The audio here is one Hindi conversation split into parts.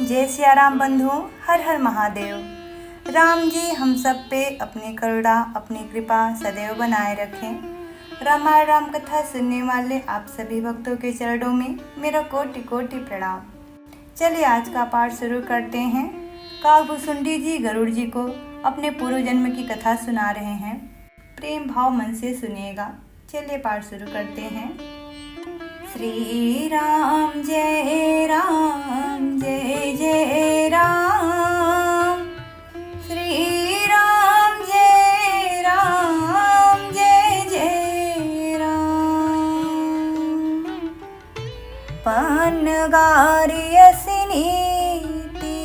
जय सिया राम बंधुओं, हर हर महादेव। राम जी हम सब पे अपनी करुणा, अपनी कृपा सदैव बनाए रखें। रामायण राम कथा सुनने वाले आप सभी भक्तों के चरणों में मेरा कोटि कोटि प्रणाम। चलिए आज का पाठ शुरू करते हैं। काकभुसुंडी जी गरुड़ जी को अपने पूर्व जन्म की कथा सुना रहे हैं। प्रेम भाव मन से सुनिएगा। चलिए पाठ शुरू करते हैं। श्री राम जय जय राम, श्री राम जय जय राम। पन्नगारियसि नीति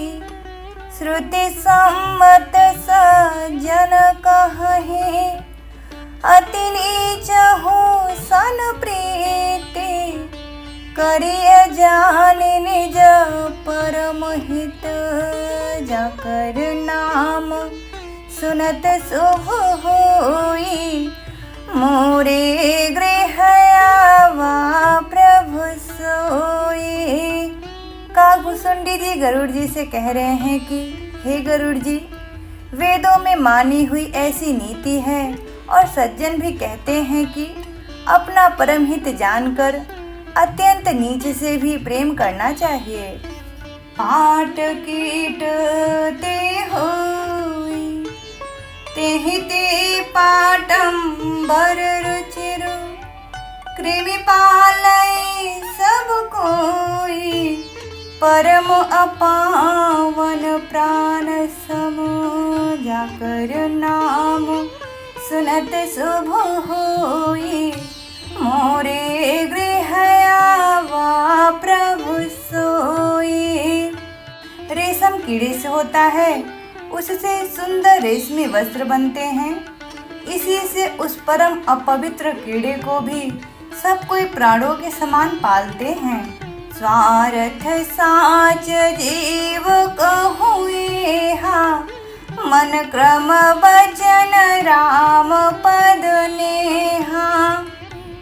श्रुति सम्मत सज्जन कहहि, अति नीच हूँ सन प्रीति, करिय जान निज परम हित। जाकर नाम सुनत शुभ होई, मोरे गृह आवा प्रभु सोई। काकभुसुंडी जी गरुड़ जी से कह रहे हैं कि हे गरुड़ जी, वेदों में मानी हुई ऐसी नीति है और सज्जन भी कहते हैं कि अपना परम हित जानकर अत्यंत नीच से भी प्रेम करना चाहिए। पाट कीट ते होई, तेहि ते पाटंबर रुचिरु, कृमि पालय सब कोई, परम अपावन प्राण सम। जाकर नाम सुनत शुभ होई, मोरे गृह आवा प्रभु सोई। रेशम कीड़े से होता है, उससे सुंदर रेशमी वस्त्र बनते हैं। इसी से उस परम अपवित्र कीड़े को भी सब कोई प्राणों के समान पालते हैं। स्वार्थ साच जीव कहुए हा, मन क्रम वचन राम पद नेहा।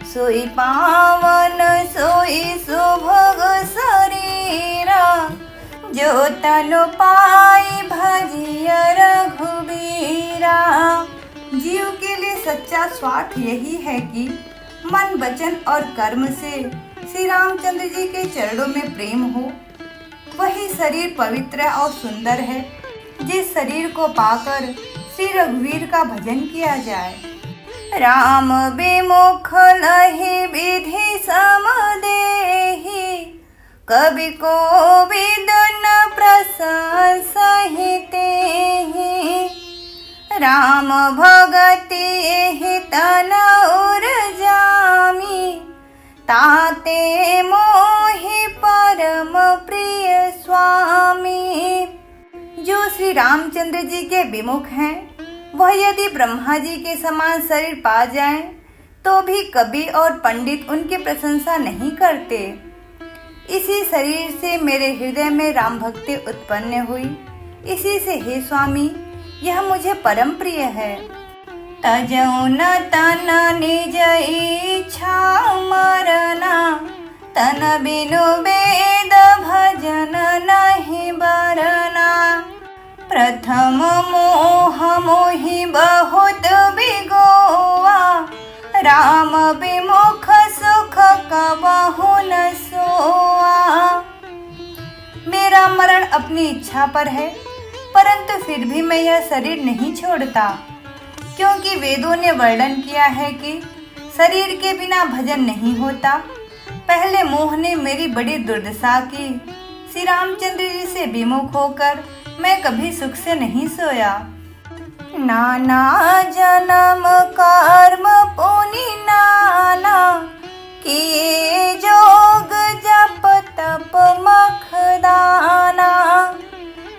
सोई पावन सोई सुभग शरीरा, जो तनु पाई भजिय रघुबीरा। जीव के लिए सच्चा स्वार्थ यही है कि मन वचन और कर्म से श्री रामचंद्र जी के चरणों में प्रेम हो। वही शरीर पवित्र और सुंदर है जिस शरीर को पाकर श्री रघुवीर का भजन किया जाए। राम विमुख लहि विधि समदेहि, कवि कोविद न प्रशंसहि तेहि। राम भगति एहि तन उरजामि, ताते मोहि परम प्रिय स्वामी। जो श्री रामचंद्र जी के विमुख हैं, वह यदि ब्रह्मा जी के समान शरीर पा जाएं, तो भी कवि और पंडित उनकी प्रशंसा नहीं करते। इसी शरीर से मेरे हृदय में राम भक्ति उत्पन्न हुई। इसी से हे स्वामी, यह मुझे परम प्रिय है। तजौ न तन निज इच्छा मरना, तन बिनु वेद भजन नहीं बरना। प्रथम मोह मोहि बहुत बिगोआ, राम विमुख सुख कबहु न सोआ। मेरा मरण अपनी इच्छा पर है, परंतु फिर भी मैं यह शरीर नहीं छोड़ता, क्योंकि वेदों ने वर्णन किया है कि शरीर के बिना भजन नहीं होता। पहले मोह ने मेरी बड़ी दुर्दशा की। श्री रामचंद्र जी से विमुख होकर मैं कभी सुख से नहीं सोया। नाना जन्म कर्म पुनि नाना, किए जोग जप तप मखदाना।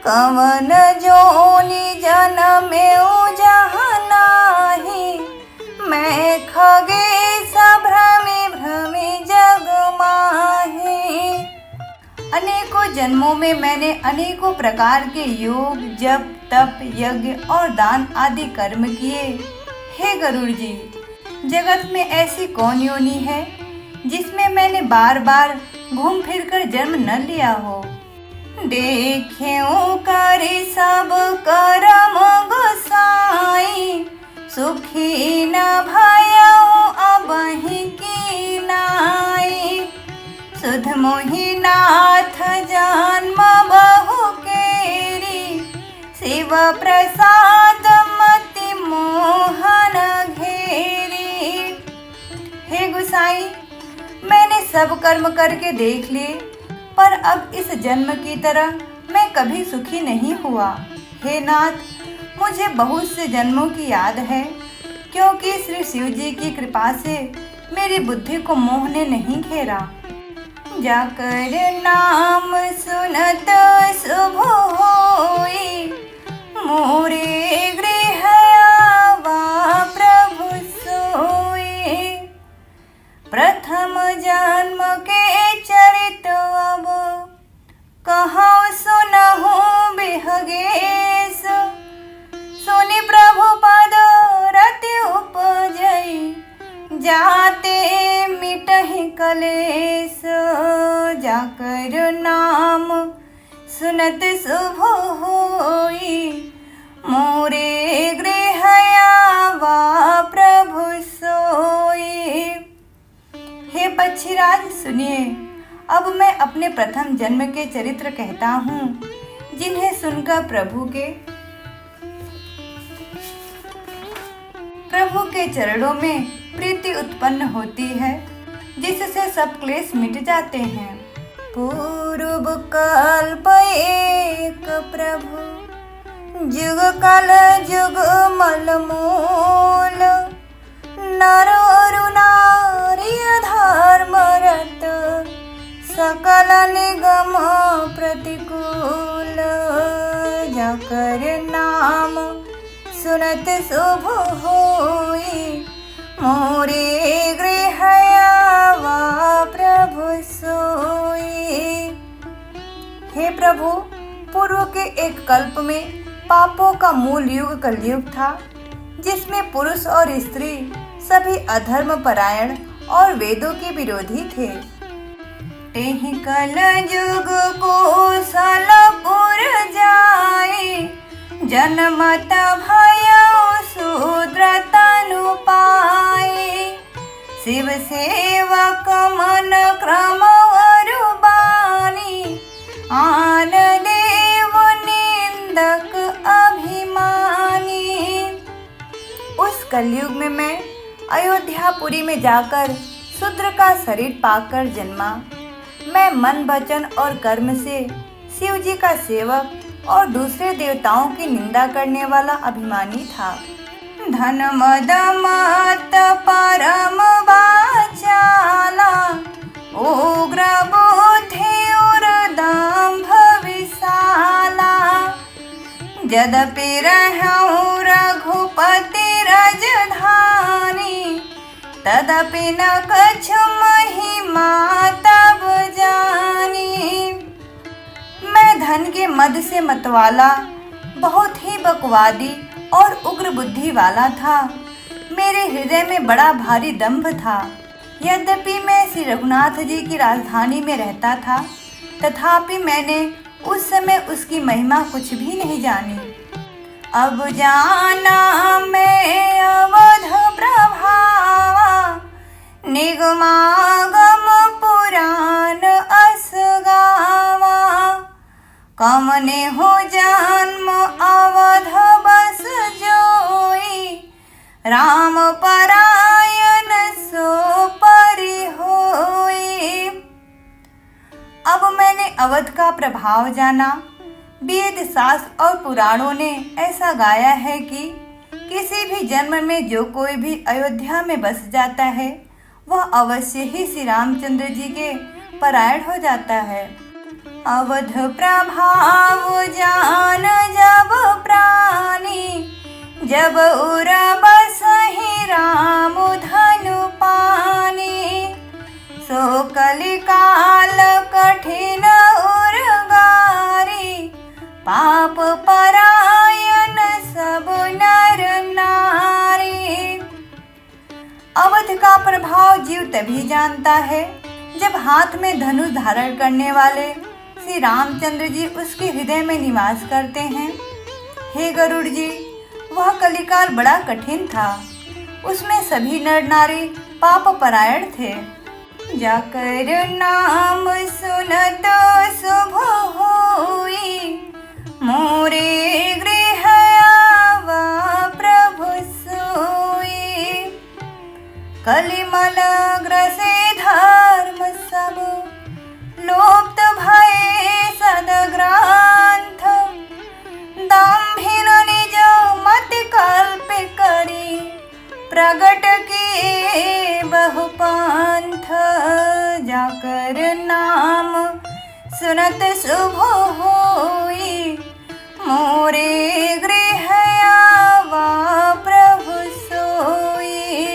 कवन जोनि जन्मे जहाँ नाहि, मैं खगेश भ्रमि भ्रमि जग माहि। अनेकों जन्मों में मैंने अनेकों प्रकार के योग जप तप यज्ञ और दान आदि कर्म किए। हे गरुड़ जी, जगत में ऐसी कौन योनि है जिसमें मैंने बार बार घूम फिर कर जन्म न लिया हो। देख्यो कर सब करम गोसाई, सुखी न भयो अबहि की नाई। सुध मोहि नाथ जन्म बहु केरी, शिव प्रसाद मति मोहन घेरी। हे गोसाई, मैंने सब कर्म करके देख लिए, पर अब इस जन्म की तरह मैं कभी सुखी नहीं हुआ। हे नाथ, मुझे बहुत से जन्मों की याद है, क्योंकि श्री शिव जी की कृपा से मेरी बुद्धि को मोह ने नहीं घेरा। जाकर नाम सुनत शुभ होई, मोरे गृह आवा प्रभु सोई। प्रथम जन्म के चरित अब कहूँ सुनहु बिहगेश। सुनि प्रभु पद रति उपजई, जाते मिटहि कलेश। जाकर नाम सुनत शुभ होई, मोरे गृह आवा प्रभु सोई। हे पक्षीराज सुनिए, अब मैं अपने प्रथम जन्म के चरित्र कहता हूँ, जिन्हें सुनकर प्रभु के चरणों में प्रीति उत्पन्न होती है, जिससे सब क्लेश मिट जाते हैं। पूर्व कल्प एक प्रभु, जुग कल जुग मल मूल। नर अरु नारी धर्म रत, सकल निगम प्रतिकूल। जाकर नाम सुनत शुभ होई, मोरे गृह आवा प्रभु सोई। हे प्रभु, पूर्व के एक कल्प में पापों का मूल युग कलयुग था, जिसमें पुरुष और स्त्री सभी अधर्म परायण और वेदों के विरोधी थे। तेहि कल युग कौशलपुर जाए, जनमत भयो शूद्र तनु पाए। शिव सेवक मन क्रम अरु बानी, आन देव निंदक अभिमानी। उस कलयुग में मैं अयोध्यापुरी में जाकर शूद्र का शरीर पाकर जन्मा। मैं मन वचन और कर्म से शिव जी का सेवक और दूसरे देवताओं की निंदा करने वाला अभिमानी था। धन मद मत परम वाचाला, उग्र बुद्धि उर्दम्भ विशाला। यद्यपि रहूं रघुपति राजधानी, तदपि न कछु महिमा तब जानी। मैं धन के मद से मतवाला, बहुत ही बकवादी और उग्र बुद्धि वाला था। मेरे हृदय में बड़ा भारी दंभ था। यद्यपि मैं श्री रघुनाथ जी की राजधानी में रहता था, तथापि मैंने उस समय उसकी महिमा कुछ भी नहीं जानी। अब जाना मैं अवध प्रभावा, निगमागम पुराण अस गावा। कमने हो जन्म अवध बस जोई, राम परायण सो परि होई। अब मैंने अवध का प्रभाव जाना। वेद शास्त्र और पुराणों ने ऐसा गाया है कि किसी भी जन्म में जो कोई भी अयोध्या में बस जाता है, वह अवश्य ही श्री रामचंद्र जी के परायण हो जाता है। अवध प्रभाव जान जब प्राणी, जब उर बसहि राम धनु पानी। सो कलिकाल कठिन उर्गारी, पाप परायण सब नर नारी। अवध का प्रभाव जीव तभी जानता है जब हाथ में धनुष धारण करने वाले श्री रामचंद्र जी उसके हृदय में निवास करते हैं। हे गरुड़ जी, वह कलिकाल बड़ा कठिन था। उसमें सभी नर नारी पाप परायण थे। जाकर नाम सुनत शुभ होई, मोरे गृह आवा प्रभु सोई। कलिमल ग्रसे धर्म सब, लोप्त भये सदग्रंथ। दाम्भिन निज मत कल्प करी, प्रगट किए बहु पंथ। जाकर नाम सुनत शुभ होई, मोरे गृह आवा प्रभु सोई।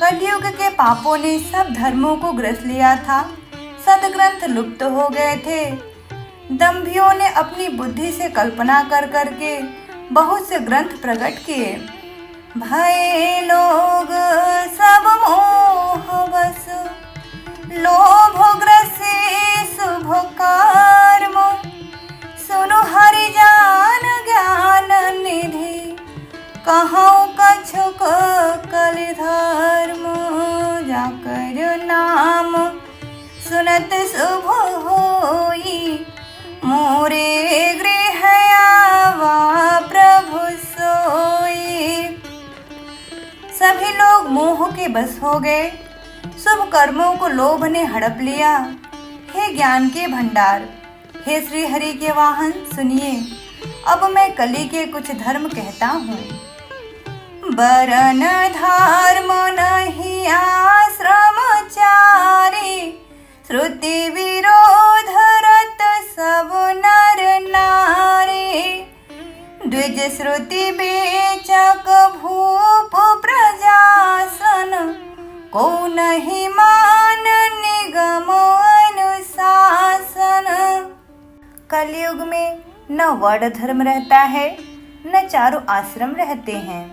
कलयुग के पापों ने सब धर्मों को ग्रस लिया था। सदग्रंथ लुप्त हो गए थे। दंभियों ने अपनी बुद्धि से कल्पना कर करके बहुत से ग्रंथ प्रकट किए। भय लोग सब मोह बस, लोभ ग्रसे शुभ कर्म। सुनो हरि जान ज्ञान निधि, कहूँ कछुक कलि धर्म। जाकर नाम सुनत शुभ होई, मोरे गृह आवा प्रभु सोई। सभी लोग मोह के बस हो गए। शुभ कर्मों को लोभ ने हड़प लिया। हे ज्ञान के भंडार, हे श्री हरि के वाहन, सुनिए, अब मैं कली के कुछ धर्म कहता हूँ। बरन धर्म नहीं आश्रम चारी, श्रुति विरोध रत सब नर नारी। द्विज श्रुति बेचक भूप प्रजासन, को नहीं मान निगम अनुशासन। कलयुग में न वर्ण धर्म रहता है, न चारों आश्रम रहते हैं।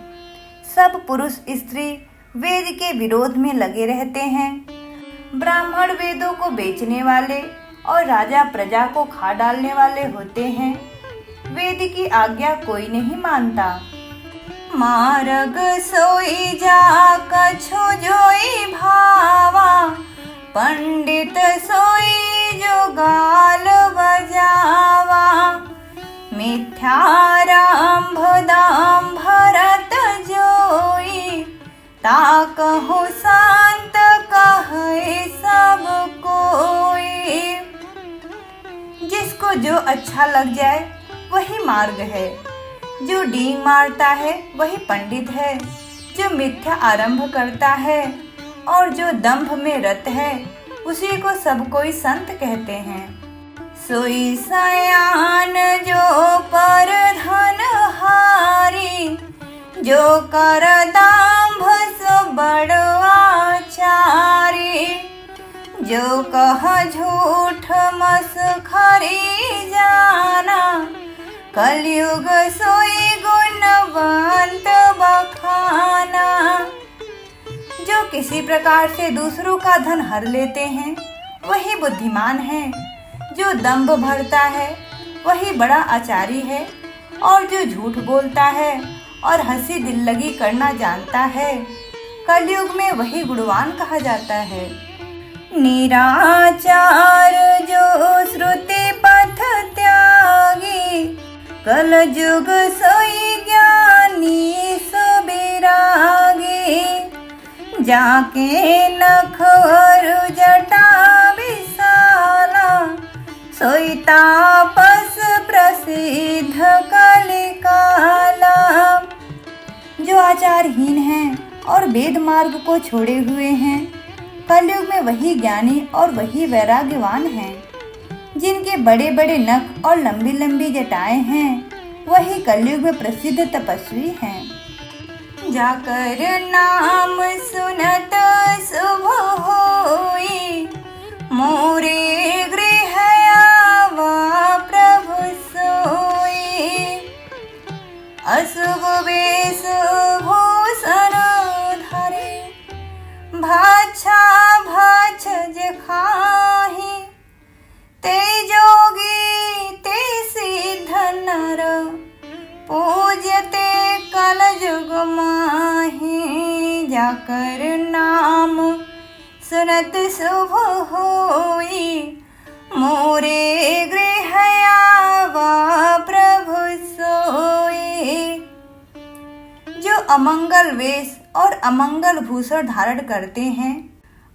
सब पुरुष स्त्री वेद के विरोध में लगे रहते हैं। ब्राह्मण वेदों को बेचने वाले और राजा प्रजा को खा डालने वाले होते हैं। वेद की आज्ञा कोई नहीं मानता। मार्ग सोई जा कछु जोई भावा, पंडित सोई जो गाल बजावा। मिथ्यारंभ दाम भरत जोई, ताकहु संत कहे सब कोई। जिसको जो अच्छा लग जाए वही मार्ग है। जो डींग मारता है वही पंडित है। जो मिथ्या आरंभ करता है और जो दंभ में रत है, उसी को सब कोई संत कहते हैं। सोई सयान जो पर धन हारी, जो कर दाम्भ सो बड़वाचारी। जो कह झूठ मसखरी जाना, कलयुग सोई गुणवंत बखाना। जो किसी प्रकार से दूसरों का धन हर लेते हैं वही बुद्धिमान है। जो दंभ भरता है वही बड़ा आचारी है। और जो झूठ बोलता है और हंसी दिल लगी करना जानता है, कलयुग में वही गुणवान कहा जाता है। निराचार जो श्रुति पथ त्यागी, कल युग सोई ज्ञानी सो बैरागी। जाके नख और जटा विशाला, सोई तापस प्रसिद्ध कलिकाला। जो आचारहीन हैं और वेद मार्ग को छोड़े हुए हैं, कलयुग में वही ज्ञानी और वही वैराग्यवान हैं। जिनके बड़े बड़े नख और लंबी लंबी जटाएं हैं, वही कलयुग में प्रसिद्ध तपस्वी हैं। जाकर नाम सुनत शुभ होई, मोरे गृह आवा प्रभु सोई। अशुभ वेश भूषण धरे, भाछा भाछ जे खाही, तेजो जाकर नाम सुनत शुभ होई, मोरे गृह आवा प्रभु सोई। जो अमंगल वेश और अमंगल भूषण धारण करते हैं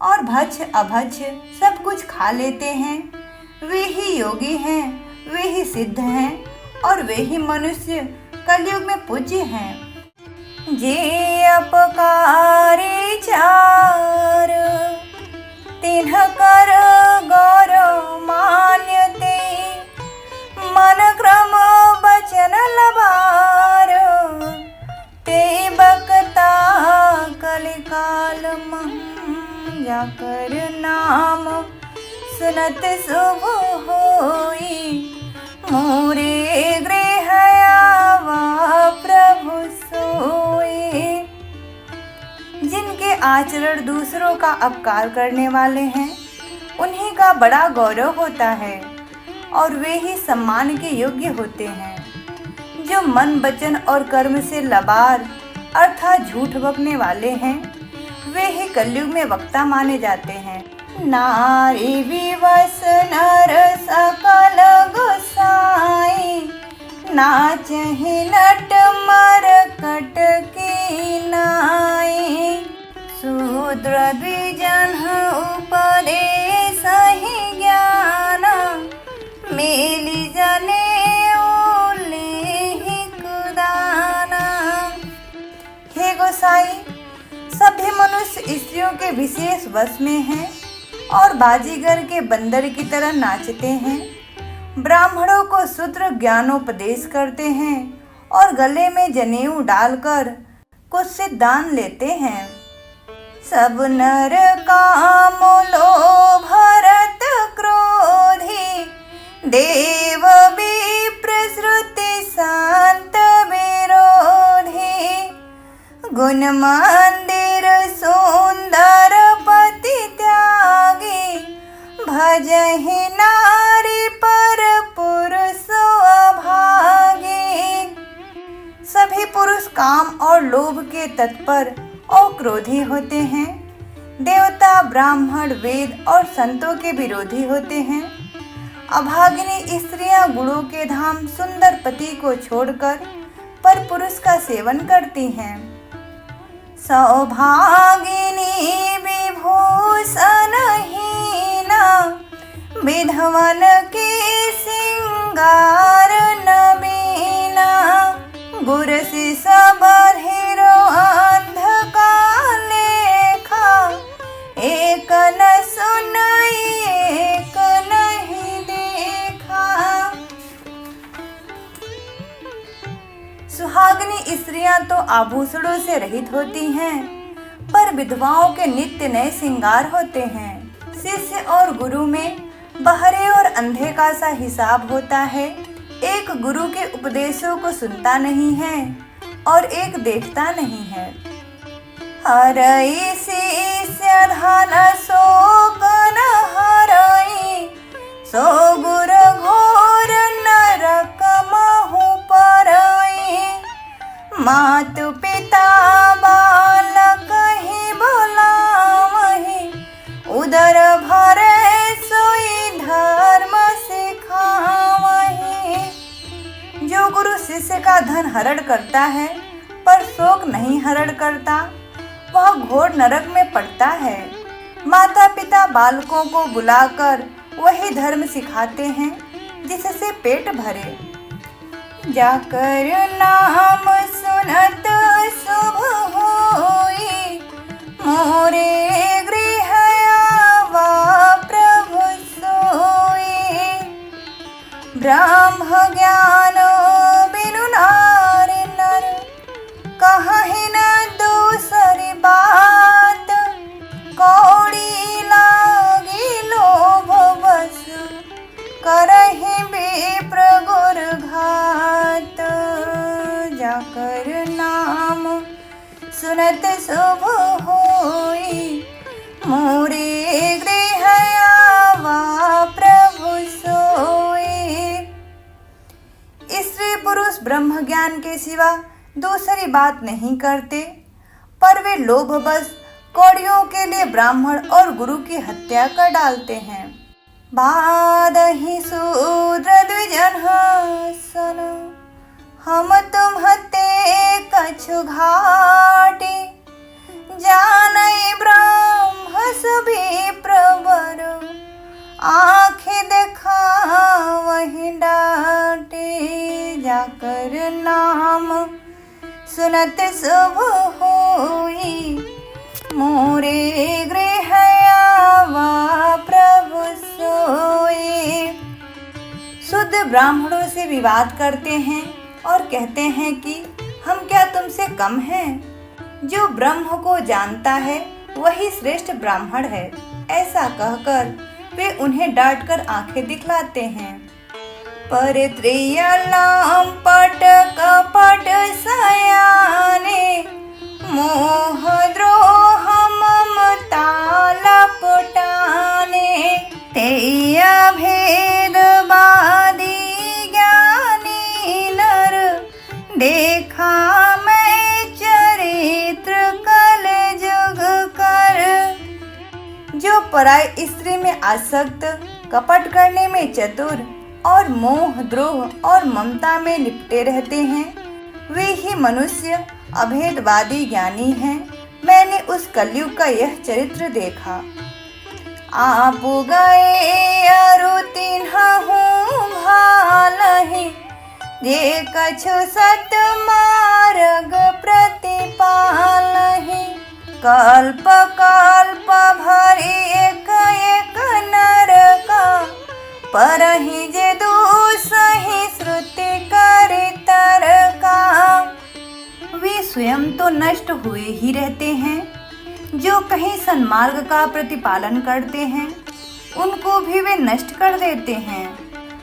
और भक्ष अभक्ष सब कुछ खा लेते हैं, वे ही योगी हैं, वे ही सिद्ध हैं और वे ही मनुष्य कलयुग में पूज्य हैं। जे अपकारी चार तिन्ह कर गौरव मान्यते, मन क्रम बचन लबार ते बकता कलिकाल मं। जाकर नाम सुनत शुभ होई, मोरे गृह आवा प्रभु सोई। जिनके आचरण दूसरों का अपकार करने वाले हैं, उन्हीं का बड़ा गौरव होता है और वे ही सम्मान के योग्य होते हैं। जो मन वचन और कर्म से लबार अर्थात झूठ बकने वाले हैं, वे ही कलयुग में वक्ता माने जाते हैं। नारी विवश नर सकल गोसाई, नाचहि नट मरकट की नाई। शूद्र द्विजन उपदेश ही ज्ञान, मेली जने गोसाई। सभी मनुष्य स्त्रियों के विशेष वश में हैं और बाजीगर के बंदर की तरह नाचते हैं। ब्राह्मणों को शूद्र ज्ञानोपदेश करते हैं और गले में जनेऊ डालकर कुछ से दान लेते हैं। सब नर काम लोभ भरत क्रोधी, देव विप्र श्रुति संत विरोधी। गुण मंदिर सुंदर पति त्यागी, भजहि नारी पर पुरुष अभागी। सभी पुरुष काम और लोभ के तत्पर और क्रोधी होते हैं। देवता ब्राह्मण वेद और संतों के विरोधी होते हैं। अभागिनी स्त्रियां गुणों के धाम सुंदर पति को छोड़कर पर पुरुष का सेवन करती हैं। सौभागिनी विभूषण हीना, विधवन की सिंगार नवीना। गुर शिष बधिरो अंध का लेखा, एक न सुनाई एक नहीं देखा। सुहागिनी स्त्रियां तो आभूषणों से रहित होती हैं, पर विधवाओं के नित्य नए श्रृंगार होते हैं। शिष्य और गुरु में बहरे और अंधे का सा हिसाब होता है। एक गुरु के उपदेशों को सुनता नहीं है और एक देखता नहीं है। हरई शिष्य धन शोक न हरई, सो गुर घोर नरक महु परई। मातु पिता बालक ही बोलावहि, उदर भरे सोई धर्म सिखावहि। जो गुरु शिष्य का धन हरण करता है पर शोक नहीं हरण करता, वह घोर नरक में पड़ता है। माता पिता बालकों को बुलाकर वही धर्म सिखाते हैं जिससे पेट भरे। जाकर नाम सुनत शुभ होई, मोरे गृह आवा प्रभु सोई। ब्रह्म ज्ञान बिनु नारी नर, कहीं न दूसरी बात। कौड़ी लागी लोभ बस, करहि विप्र गुर घात। जाकर नाम सुनत शुभ होई, मोरे गृह आवा प्रभु सोई। स्त्री पुरुष ब्रह्म ज्ञान के सिवा दूसरी बात नहीं करते पर वे लोभवश कौड़ियों के लिए ब्राह्मण और गुरु की हत्या कर डालते हैं। बादहि शूद्र द्विजन सन, हम तुम्हते कछु घाटी, जानई ब्रह्मस भी प्रवर, आँखें देखा वही डांटे। जाकर नाम सुनत शुभ होई, मोरे गृह आवा प्रभु सोई। शुद्ध ब्राह्मणों से विवाद करते हैं और कहते हैं कि हम क्या तुमसे कम हैं? जो ब्रह्म को जानता है वही श्रेष्ठ ब्राह्मण है। ऐसा कहकर वे उन्हें डांटकर आंखें दिखलाते हैं। पर त्रियलाम पट कपट सयाने, मोह द्रोह ममता लपटाने। तेय भेदवादी ज्ञानी नर, देखा मैं चरित्र कल जुग कर। जो पराय स्त्री में आसक्त, कपट करने में चतुर और मोह द्रोह और ममता में लिपटे रहते हैं, वे ही मनुष्य अभेदवादी ज्ञानी हैं। मैंने उस कलयुग का यह चरित्र देखा। आप गए अरु तिन्हु भालहि, जे कछु सत मार्ग प्रतिपालहि। कल्प कल्प भरी एक एक नरका, परहि जे दूसहि श्रुति करि तरका। वे स्वयं तो नष्ट हुए ही रहते हैं, जो कहीं सन्मार्ग का प्रतिपालन करते हैं उनको भी वे नष्ट कर देते हैं।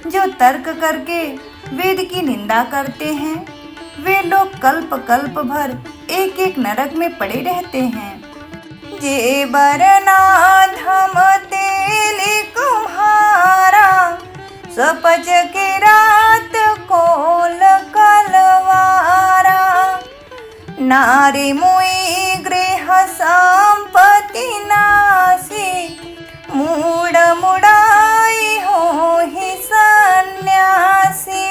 जो तर्क करके वेद की निंदा करते हैं, वे लोग कल्प कल्प भर एक एक नरक में पड़े रहते हैं। जे बरनाधम तेली कुम्हारा, सपच के रात कोल कलवारा। नारी मुई गृह संपत्ति नासी, मूड मुड़ाई हो ही सन्यासी।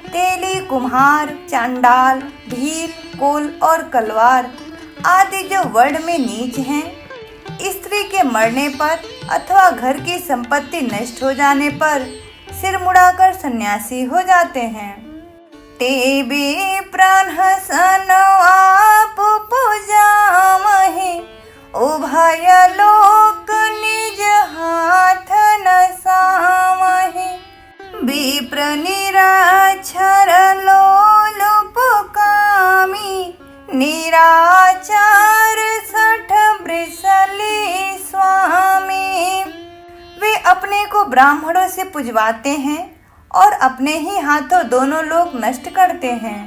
तेली, कुम्हार, चांडाल, भील, कोल और कलवार आदि जो वर्ण में नीच हैं, स्त्री के मरने पर अथवा घर की संपत्ति नष्ट हो जाने पर सिर मुड़ाकर सन्यासी हो जाते हैं। ते भी प्रहसन आप पूजामहि, उभय लोक निज हाथ नसामहि। विप्र निराक्षर लोलुप कामी, निराचार सठ वृषली स्वामी। वे अपने को ब्राह्मणों से पुजवाते हैं और अपने ही हाथों दोनों लोग नष्ट करते हैं।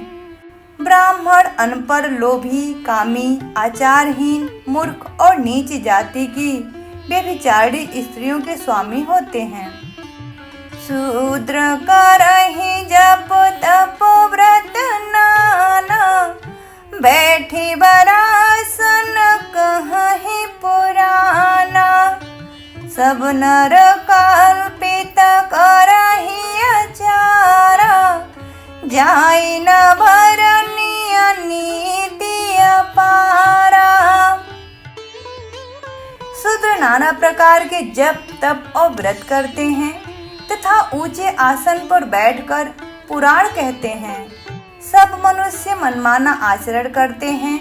ब्राह्मण अनपढ़, लोभी, कामी, आचारहीन, मूर्ख और नीच जाति की व्यभिचारी स्त्रियों के स्वामी होते हैं। शूद्र करहि जप तप व्रत नाना, बैठी बरासन कहीं पुराना। सब नर कल्पित करहि अचारा, जाई न भरनीय नीति अपारा। शूद्र नाना प्रकार के जप तप और व्रत करते हैं तथा ऊंचे आसन पर बैठकर पुराण कहते हैं। सब मनुष्य मनमाना आचरण करते हैं।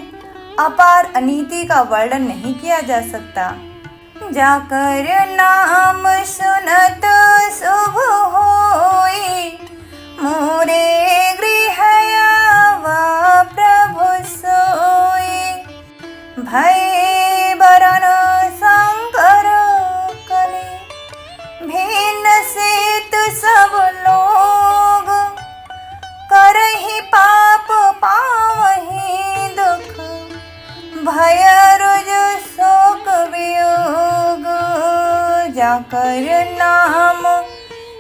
अपार अनीति का वर्णन नहीं किया जा सकता। जाकर नाम सुनत शुभ होई, मोरे गृह आवा प्रभु सोई। भय बरन शंकर कले, भिन्न सेत सब लोग। करहि पाप पावहि दुख, भय रुज शोक वियोग। जाकर नाम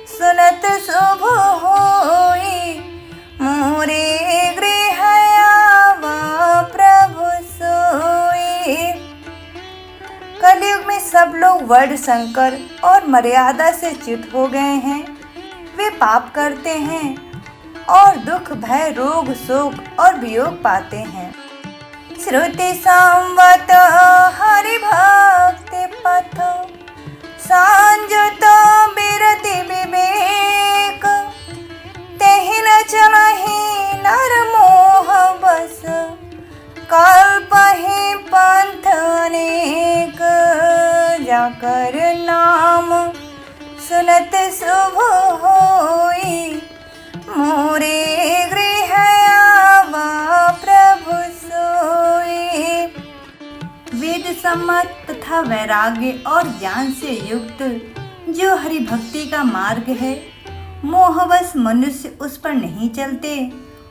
सुनत शुभ होई, मोरे गृह आवा प्रभु सब लोग वर्ण संकर और मर्यादा से च्युत हो गए हैं। वे पाप करते हैं और दुख भय रोग शोक और वियोग पाते हैं। श्रुति संवत हरि भक्ति पथ संयुत बिरति विवेक तेहि न चलहि नर मोह बस कल्पहि पंथ अनेक जाकर नाम सुनत शुभ होई मोरे गृह आवा प्रभु सोई। वेद सम्मत तथा वैराग्य और ज्ञान से युक्त जो हरि भक्ति का मार्ग है, मोहवश मनुष्य उस पर नहीं चलते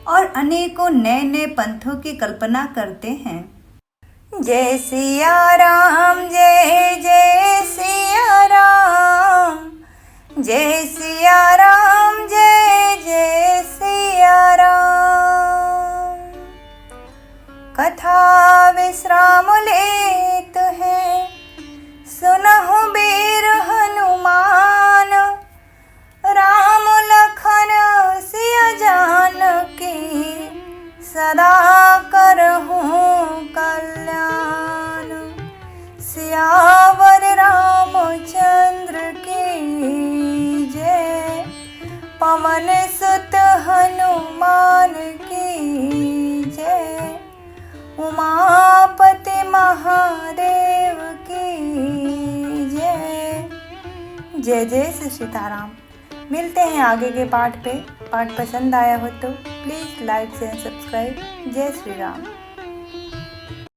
और अनेकों नए नए पंथों की कल्पना करते हैं। जय सिया राम जय जय सिया राम, जय सिया राम जय जय सिया राम। कथा विश्राम लेत है सुनहु वीर हनुमान, राम लखन सिया जानकी सदा करहूँ कल्याण। सियावर रामचंद्र की जय, पवन सुत हनुमान की जय, उमापति महादेव की जय। जय जय श्री सीताराम। मिलते हैं आगे के पाठ पे। पाठ पसंद आया हो तो प्लीज़ लाइक शेयर सब्सक्राइब। जय श्री राम।